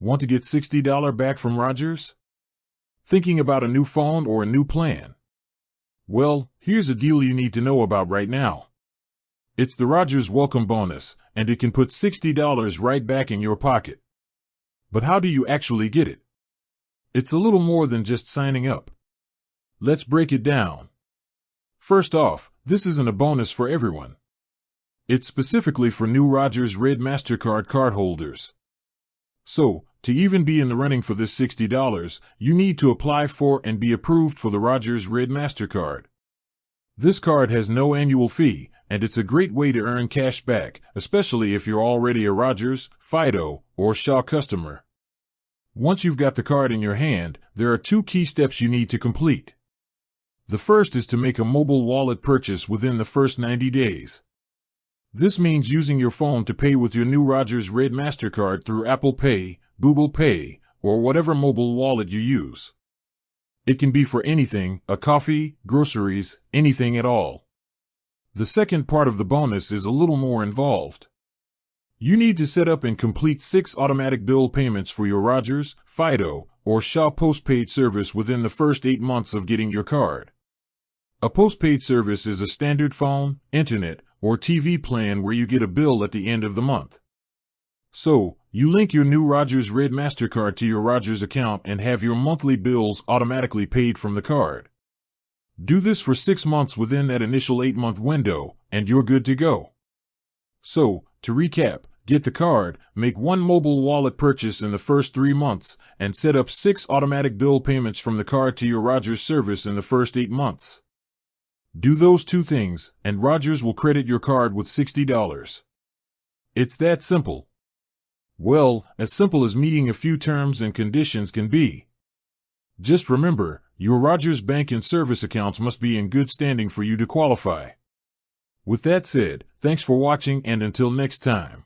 Want to get $60 back from Rogers? Thinking about a new phone or a new plan? Well, here's a deal you need to know about right now. It's the Rogers Welcome Bonus, and it can put $60 right back in your pocket. But how do you actually get it? It's a little more than just signing up. Let's break it down. First off, this isn't a bonus for everyone. It's specifically for new Rogers Red MasterCard cardholders. So, to even be in the running for this $60, you need to apply for and be approved for the Rogers Red MasterCard. This card has no annual fee, and it's a great way to earn cash back, especially if you're already a Rogers, Fido, or Shaw customer. Once you've got the card in your hand, there are 2 key steps you need to complete. The first is to make a mobile wallet purchase within the first 90 days. This means using your phone to pay with your new Rogers Red MasterCard through Apple Pay, Google Pay, or whatever mobile wallet you use. It can be for anything, a coffee, groceries, anything at all. The second part of the bonus is a little more involved. You need to set up and complete 6 automatic bill payments for your Rogers, Fido, or Shaw postpaid service within the first 8 months of getting your card. A postpaid service is a standard phone, internet, or TV plan where you get a bill at the end of the month. So, you link your new Rogers Red MasterCard to your Rogers account and have your monthly bills automatically paid from the card. Do this for 6 months within that initial 8-month window, and you're good to go. So, to recap, get the card, make 1 mobile wallet purchase in the first 3 months, and set up 6 automatic bill payments from the card to your Rogers service in the first 8 months. Do those 2 things, and Rogers will credit your card with $60. It's that simple. Well, as simple as meeting a few terms and conditions can be. Just remember, your Rogers bank and service accounts must be in good standing for you to qualify. With that said, thanks for watching, and until next time.